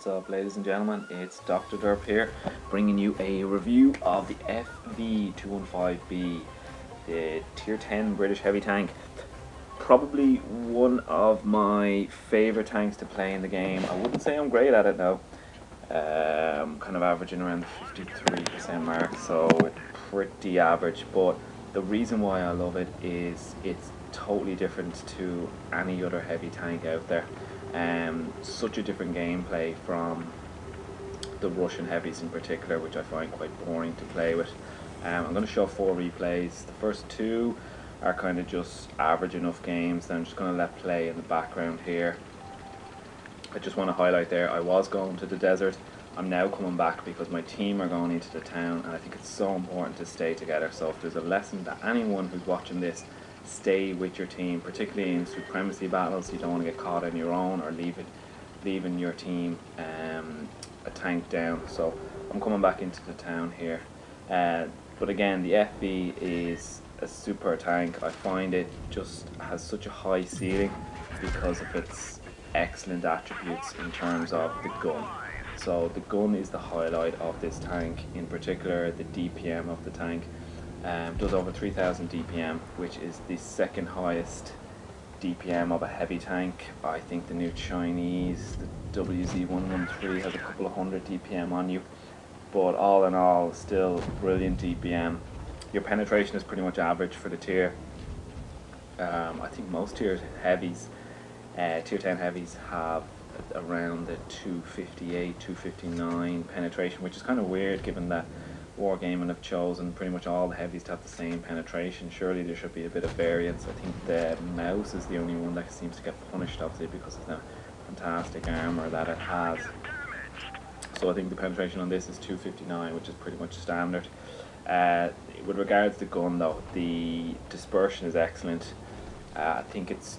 What's up, ladies and gentlemen? It's Dr. Derp here, bringing you a review of the FV215b, the Tier 10 British heavy tank. Probably one of my favourite tanks to play in the game. I wouldn't say I'm great at it now. Kind of averaging around the 53% mark, so it's pretty average. But the reason why I love it is it's totally different to any other heavy tank out there. Such a different gameplay from the Russian heavies in particular, which I find quite boring to play with. I'm going to show 4 replays. The first 2 are kind of just average enough games. Then I'm just going to let play in the background here. I just want to highlight there, I was going to the desert. I'm now coming back because my team are going into the town, and I think it's so important to stay together. So if there's a lesson to anyone who's watching this, stay with your team, particularly in supremacy battles. You don't want to get caught on your own or leaving your team a tank down. So I'm coming back into the town here. But again, the FV is a super tank. I find it just has such a high ceiling because of its excellent attributes in terms of the gun. So the gun is the highlight of this tank, in particular the DPM of the tank. Does over 3000 DPM, which is the second highest DPM of a heavy tank. I think the new Chinese, the WZ113, has a couple of hundred DPM on you, but all in all, still brilliant DPM. Your penetration is pretty much average for the tier. I think most tier heavies, tier 10 heavies, have around the 258, 259 penetration, which is kind of weird given that Wargaming have chosen pretty much all the heavies to have the same penetration. Surely there should be a bit of variance. I think the mouse is the only one that seems to get punished, obviously, because of the fantastic armor that it has. So I think the penetration on this is 259, which is pretty much standard. With regards to gun though, the dispersion is excellent. I think it's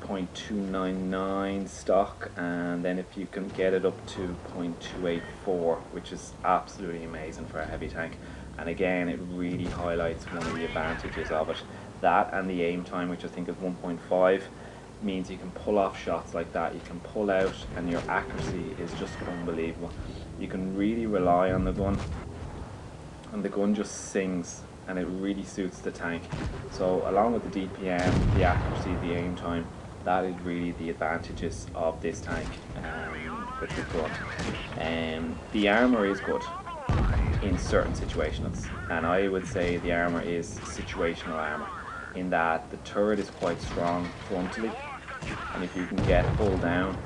0.299 stock, and then if you can get it up to 0.284, which is absolutely amazing for a heavy tank. And again, it really highlights one of the advantages of it. That and the aim time, which I think is 1.5, means you can pull off shots like that. You can pull out, and your accuracy is just unbelievable. You can really rely on the gun, and the gun just sings, and it really suits the tank. So along with the DPM, the accuracy, the aim time, that is really the advantages of this tank with the gun. The armor is good in certain situations, and I would say the armor is situational armor, in that the turret is quite strong frontally, and if you can get hull down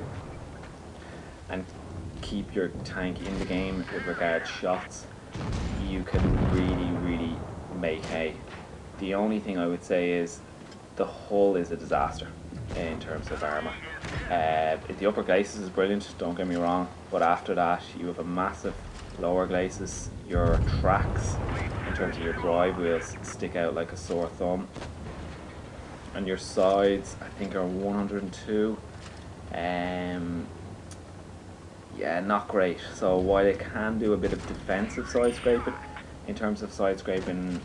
and keep your tank in the game with regard to shots, you can really make hay. The only thing I would say is the hull is a disaster in terms of armor. The upper glacis is brilliant, don't get me wrong, but after that you have a massive lower glacis. Your tracks in terms of your drive wheels stick out like a sore thumb, and your sides I think are 102. Yeah, not great. So while it can do a bit of defensive side scraping, in terms of side scraping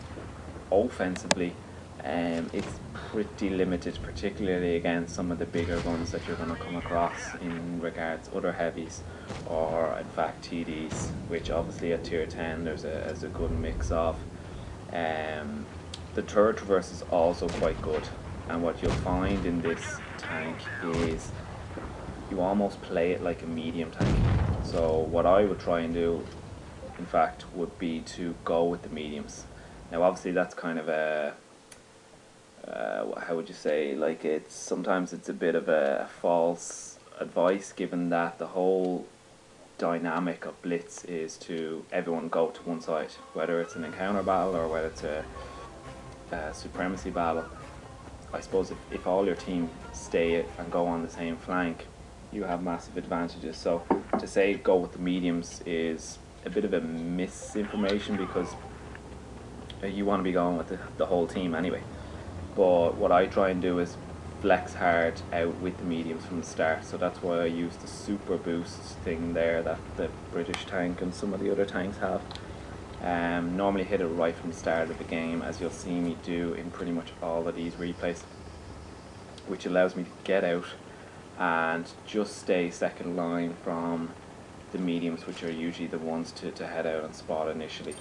offensively, it's pretty limited, particularly against some of the bigger guns that you're going to come across in regards to other heavies, or in fact TDs, which obviously at tier 10 there's a good mix of. The turret traverse is also quite good, and what you'll find in this tank is you almost play it like a medium tank. So what I would try and do, in fact, would be to go with the mediums. Now obviously that's kind of a how would you say, like, sometimes it's a bit of a false advice, given that the whole dynamic of Blitz is to everyone go to one side, whether it's an encounter battle or whether it's a supremacy battle. I suppose if all your team stay and go on the same flank, you have massive advantages. So to say go with the mediums is a bit of a misinformation, because you want to be going with the whole team anyway. But what I try and do is flex hard out with the mediums from the start. So that's why I use the super boost thing there that the British tank and some of the other tanks have. Normally hit it right from the start of the game, as you'll see me do in pretty much all of these replays, which allows me to get out and just stay second line from the mediums, which are usually the ones to head out and spot initially.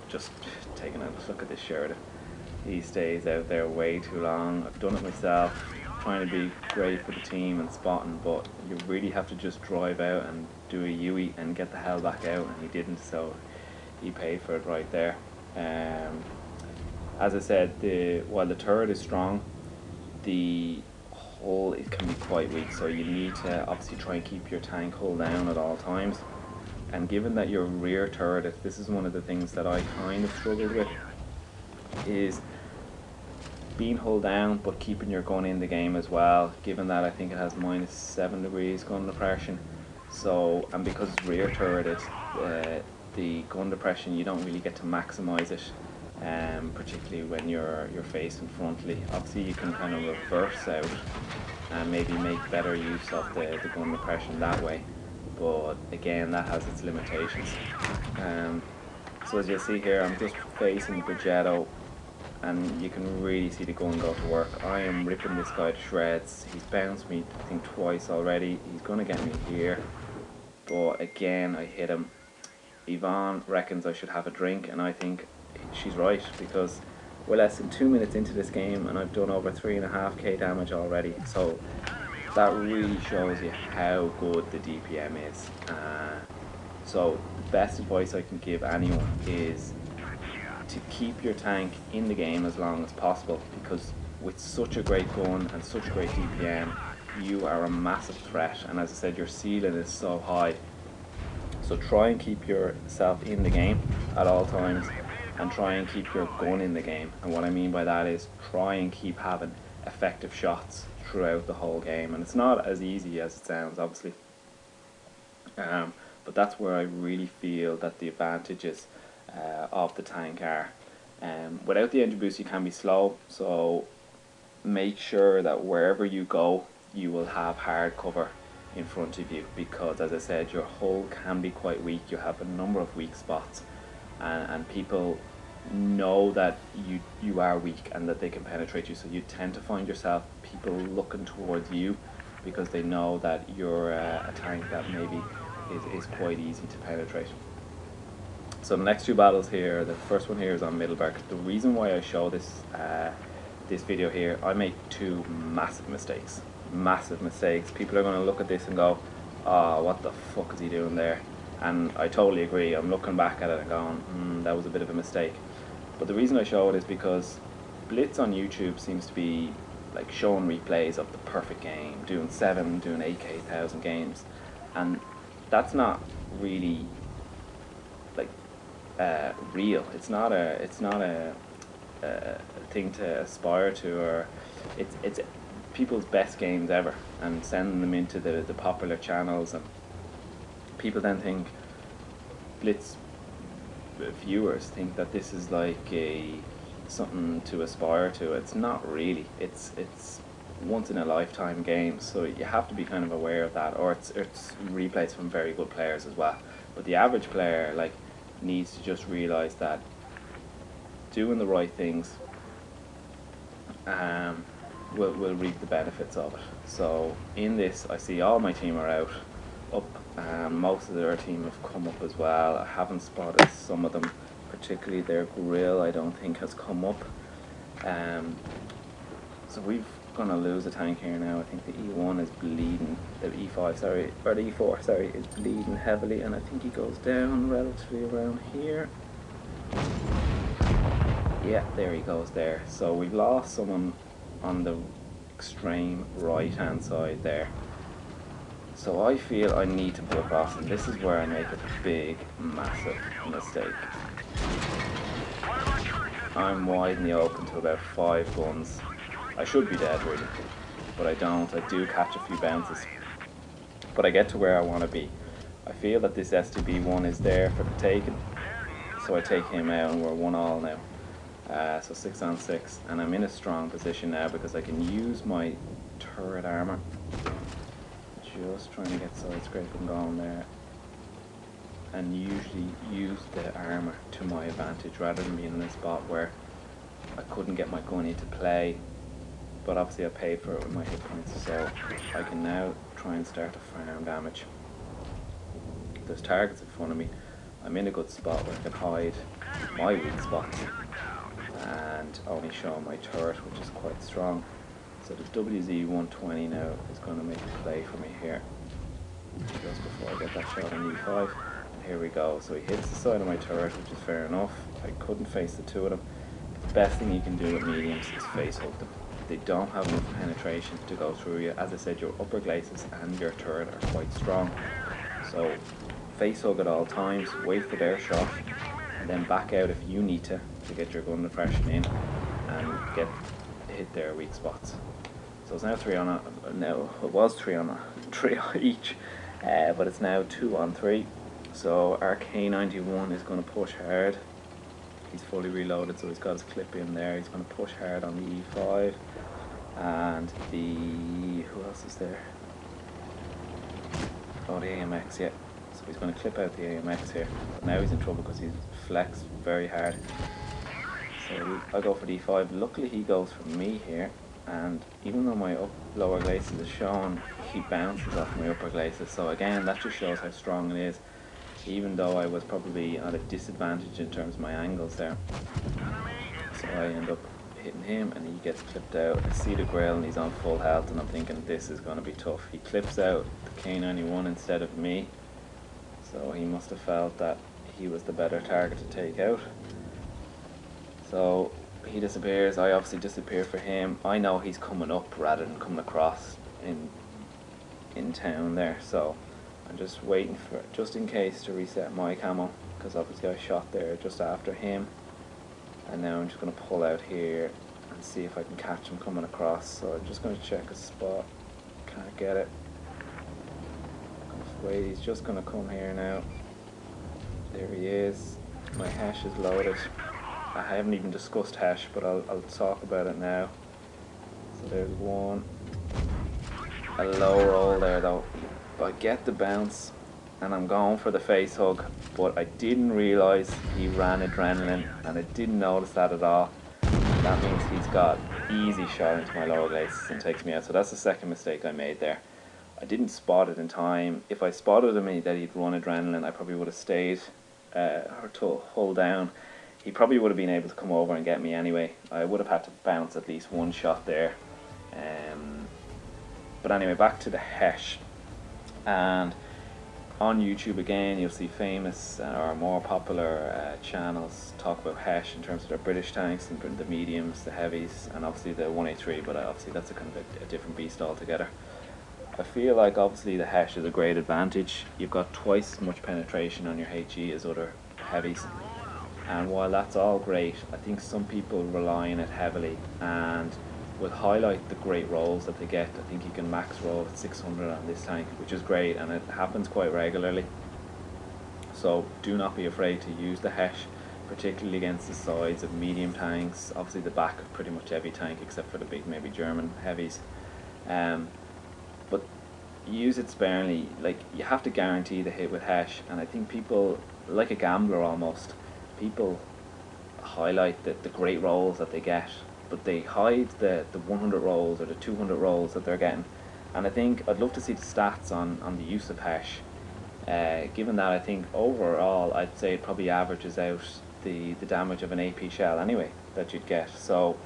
Just taking a look at this Sheridan. He stays out there way too long. I've done it myself, trying to be great for the team and spotting, but you really have to just drive out and do a UE and get the hell back out, and he didn't, so he paid for it right there. As I said, while the turret is strong, the hull it can be quite weak, so you need to obviously try and keep your tank hull down at all times. And given that your rear turret, this is one of the things that I kind of struggled with, is being hull down but keeping your gun in the game as well, given that I think it has -7 degrees gun depression. So, and because it's rear turret, the gun depression, you don't really get to maximise it, particularly when you're facing frontally. Obviously you can kind of reverse out and maybe make better use of the gun depression that way, but again that has its limitations. So as you see here, I'm just facing Progetto, and you can really see the gun go to work. I am ripping this guy to shreds. He's bounced me I think twice already. He's going to get me here, but again I hit him. Yvonne reckons I should have a drink, and I think she's right, because we're less than 2 minutes into this game and I've done over 3.5k damage already. So that really shows you how good the DPM is. So the best advice I can give anyone is to keep your tank in the game as long as possible, because with such a great gun and such great DPM, you are a massive threat, and as I said, your ceiling is so high. So try and keep yourself in the game at all times, and try and keep your gun in the game. And what I mean by that is try and keep having effective shots throughout the whole game. And it's not as easy as it sounds, obviously, but that's where I really feel that the advantages of the tank are. Without the engine boost you can be slow, so make sure that wherever you go you will have hard cover in front of you, because as I said, your hull can be quite weak. You have a number of weak spots, and people know that you are weak and that they can penetrate you, so you tend to find yourself people looking towards you because they know that you're a tank that maybe is quite easy to penetrate. So the next two battles here, the first one here is on Middleburg. The reason why I show this this video here, I make two massive mistakes. People are going to look at this and go, oh, what the fuck is he doing there? And I totally agree. I'm looking back at it and going, that was a bit of a mistake. But the reason I show it is because Blitz on YouTube seems to be like showing replays of the perfect game, doing 8k 1000 games, and that's not really like real. It's not a thing to aspire to, or it's people's best games ever, and sending them into the popular channels, and people then think, Blitz viewers think that this is like something to aspire to. It's not really. It's once in a lifetime game, so you have to be kind of aware of that, or it's replays from very good players as well. But the average player like needs to just realize that doing the right things will reap the benefits of it. So in this, I see all my team are out up, and most of their team have come up as well. I haven't spotted some of them, particularly their grill I don't think has come up. So we're gonna lose a tank here now. I think the E1 is bleeding, the E5 sorry, or the E4 sorry, is bleeding heavily, and I think he goes down relatively around here. Yeah, there he goes there. So we've lost someone on the extreme right hand side there. So I feel I need to put across, and this is where I make a big, massive mistake. I'm wide in the open to about 5 guns. I should be dead really, but I don't. I do catch a few bounces, but I get to where I want to be. I feel that this STB1 is there for the taking, so I take him out and we're 1-all now. So 6 on 6, and I'm in a strong position now because I can use my turret armor. Just trying to get side scraping going there, and usually use the armor to my advantage rather than being in a spot where I couldn't get my gun into play. But obviously I paid for it with my hit points, so I can now try and start to farm damage. there's targets in front of me, I'm in a good spot where I can hide my weak spots and only show my turret, which is quite strong. So the WZ120 now is going to make a play for me here, just before I get that shot on E5. And here we go. So he hits the side of my turret, which is fair enough. I couldn't face the two of them. The best thing you can do with mediums is face hook them. They don't have enough penetration to go through you. As I said, your upper glacis and your turret are quite strong. So face hug at all times, wait for their shot, and then back out if you need to get your gun impression in and hit their weak spots. So it's now 3 on a, now it was 3 on each, but it's now 2 on 3. So our K91 is going to push hard. He's fully reloaded, so he's got his clip in there. He's going to push hard on the E5, and who else is there? Oh, the AMX, yeah. So he's going to clip out the AMX here. But now he's in trouble because he's flexed very hard. So I go for the E5. Luckily he goes for me here, and even though my lower glacis is shown, he bounces off my upper glacis. So again, that just shows how strong it is, even though I was probably at a disadvantage in terms of my angles there. So I end up hitting him and he gets clipped out. I see the grill and he's on full health, and I'm thinking this is going to be tough. He clips out the K91 instead of me, so he must have felt that he was the better target to take out. So he disappears, I obviously disappear for him. I know he's coming up rather than coming across in town there, so I'm just waiting for, just in case, to reset my camo, because obviously I shot there just after him. And now I'm just going to pull out here and see if I can catch him coming across. So I'm just going to check a spot. Can't get it. Wait, he's just going to come here now. There he is. My HESH is loaded. I haven't even discussed HESH, but I'll talk about it now. So there's one. A low roll there though. I get the bounce and I'm going for the face hug, but I didn't realise he ran adrenaline, and I didn't notice that at all. That means he's got easy shot into my lower glacis and takes me out. So that's the second mistake I made there. I didn't spot it in time. If I spotted him that he'd run adrenaline, I probably would have stayed or to hold down. He probably would have been able to come over and get me anyway. I would have had to bounce at least one shot there. But anyway, back to the HESH. And on YouTube again, you'll see famous or more popular channels talk about HESH in terms of their British tanks and the mediums, the heavies, and obviously the 183, but obviously that's a kind of a different beast altogether. I feel like obviously the HESH is a great advantage. You've got twice as much penetration on your HE as other heavies, and while that's all great, I think some people rely on it heavily and will highlight the great rolls that they get. I think you can max roll at 600 on this tank, which is great, and it happens quite regularly. So do not be afraid to use the HESH, particularly against the sides of medium tanks, obviously the back of pretty much every tank except for the big maybe German heavies. But use it sparingly. Like, you have to guarantee the hit with HESH, and I think people, like a gambler almost, people highlight the great rolls that they get, but they hide the 100 rolls or the 200 rolls that they're getting. And I think I'd love to see the stats on the use of HESH. Given that I think overall I'd say it probably averages out the damage of an AP shell anyway that you'd get. So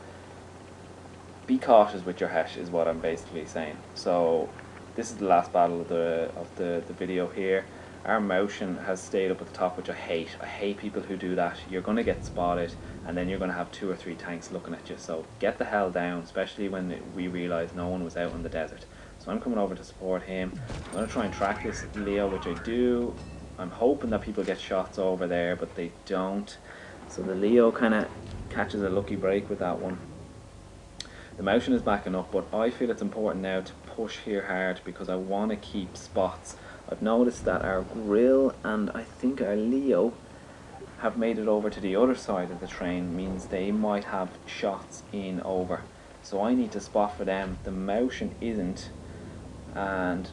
be cautious with your HESH is what I'm basically saying. So this is the last battle of the video here. Our motion has stayed up at the top, which I hate. I hate people who do that. You're going to get spotted, and then you're going to have 2 or 3 tanks looking at you. So get the hell down, especially when we realise no one was out in the desert. So I'm coming over to support him. I'm going to try and track this Leo, which I do. I'm hoping that people get shots over there, but they don't. So the Leo kind of catches a lucky break with that one. The motion is backing up, but I feel it's important now to push here hard because I want to keep spots. I've noticed that our grill and I think our Leo have made it over to the other side of the train, means they might have shots in over. So I need to spot for them. The motion isn't, and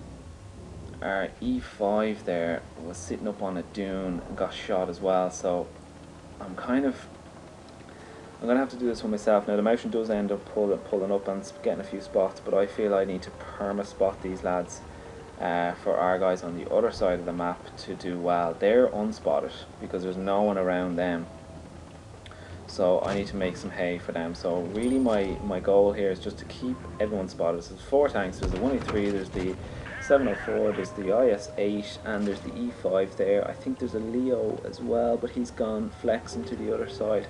our E5 there was sitting up on a dune and got shot as well. So I'm going to have to do this for myself. Now the motion does end up pulling up and getting a few spots, but I feel I need to perma spot these lads. for our guys on the other side of the map to do well. They're unspotted because there's no one around them. So I need to make some hay for them. So really my goal here is just to keep everyone spotted. So there's 4 tanks, there's the 183, there's the 704, there's the IS8, and there's the E5 there. I think there's a Leo as well, but he's gone flexing to the other side.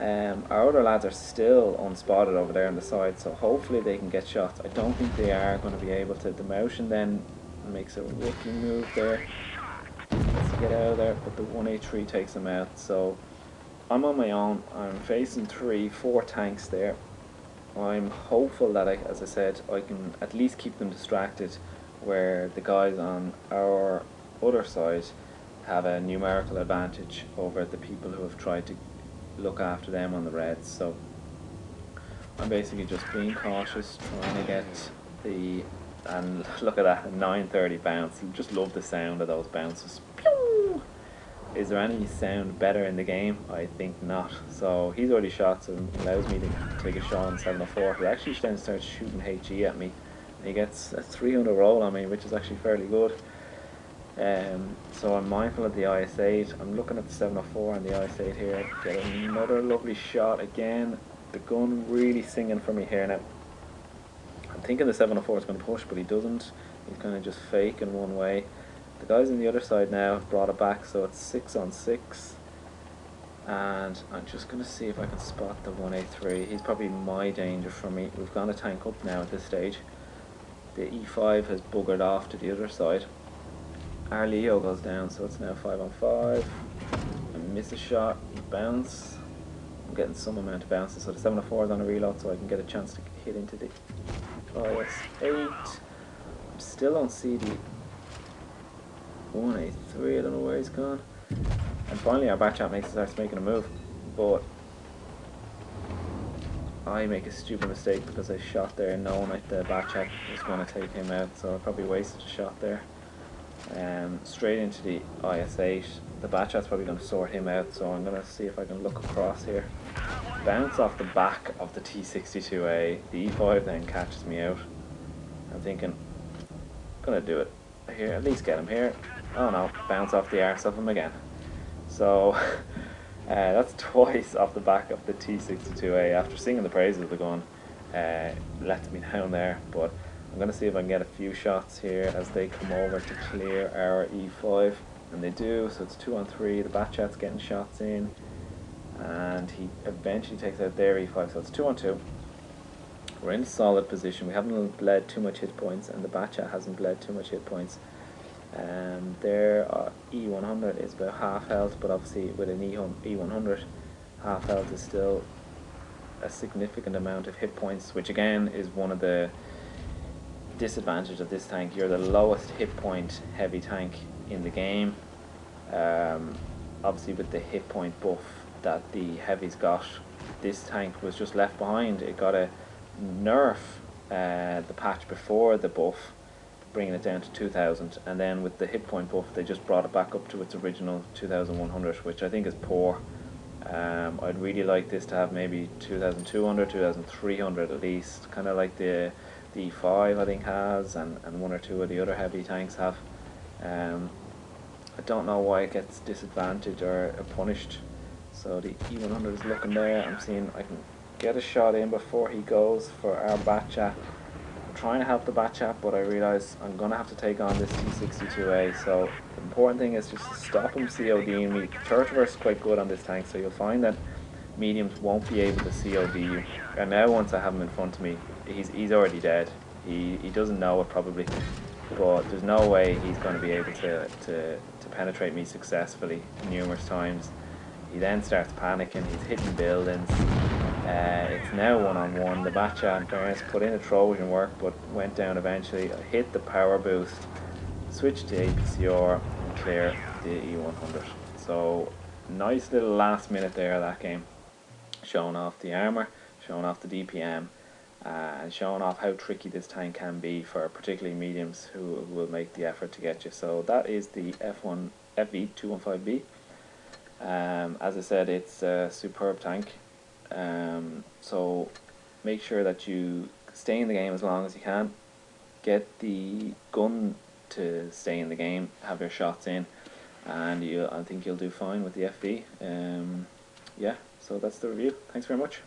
Our other lads are still unspotted over there on the side, so hopefully they can get shots. I don't think they are going to be able to. The motion then makes a rookie move there. Let's get out of there, but the 183 takes them out. So I'm on my own. I'm facing 4 tanks there. I'm hopeful that, as I said, I can at least keep them distracted, where the guys on our other side have a numerical advantage over the people who have tried to look after them on the reds. So I'm basically just being cautious, trying to get the, and look at that, a 930 bounce. I just love the sound of those bounces. Pew! Is there any sound better in the game? I think not. So he's already shot, so it allows me to take a shot on 704. He actually then starts shooting HE at me. He gets a 300 roll on me, which is actually fairly good. So I'm mindful of the IS8. I'm looking at the 704 and the IS8 here. Get another lovely shot again. The gun really singing for me here now. I'm thinking the 704 is going to push, but he doesn't. He's kind of just faking one way. The guys on the other side now have brought it back, so it's 6 on 6. And I'm just going to see if I can spot the 183. He's probably my danger for me. We've gone a tank up now at this stage. The E5 has buggered off to the other side. Our Leo goes down, so it's now 5 on 5. I miss a shot, bounce. I'm getting some amount of bounces, so the 704 is on a reload, so I can get a chance to hit into the IS8. I still don't see the 183, I don't know where he's gone. And finally our back chat starts making a move, but I make a stupid mistake because I shot there knowing that the back chat was going to take him out, so I probably wasted a shot there. Straight into the IS8. The back chat's probably going to sort him out, so I'm going to see if I can look across here. Bounce off the back of the T62A. The E5 then catches me out. I'm thinking, gonna do it here, at least get him here. Oh no, bounce off the arse of him again. So that's twice off the back of the T62A. After singing the praises of the gun, lets me down there, but I'm going to see if I can get a few shots here as they come over to clear our E5, and they do, so it's 2 on 3. The back chat's getting shots in, and he eventually takes out their E5, so it's 2 on 2. We're in a solid position. We haven't bled too much hit points, and the back chat hasn't bled too much hit points. Their E100 is about half health, but obviously with an E100, half health is still a significant amount of hit points, which again is one of the disadvantage of this tank. You're the lowest hit point heavy tank in the game. Obviously with the hit point buff that the heavies got, this tank was just left behind. It got a nerf the patch before the buff, bringing it down to 2000, and then with the hit point buff they just brought it back up to its original 2100, which I think is poor. I'd really like this to have maybe 2200, 2300 at least, kind of like the E5 I think has, and 1 or 2 of the other heavy tanks have. I don't know why it gets disadvantaged or punished. So the E100 is looking there. I'm seeing I can get a shot in before he goes for our bat chat. I'm trying to help the bat chat, but I realise I'm going to have to take on this T62A. So the important thing is just to stop him CODing me. Turtleverse is quite good on this tank, so you'll find that mediums won't be able to COD you. And now once I have him in front of me, he's already dead. He doesn't know it probably, but there's no way he's going to be able to penetrate me successfully numerous times. He then starts panicking, he's hitting buildings. It's now 1-on-1. The Batcha and Barnes put in a Trojan work, but went down eventually. I hit the power boost, switched to APCR, and clear the E100. So nice little last minute there of that game, showing off the armour, showing off the DPM, and showing off how tricky this tank can be for particularly mediums who will make the effort to get you. So that is the FV215b. As I said, it's a superb tank. So make sure that you stay in the game as long as you can. get the gun to stay in the game, have your shots in, and I think you'll do fine with the FV. Yeah, so that's the review. Thanks very much.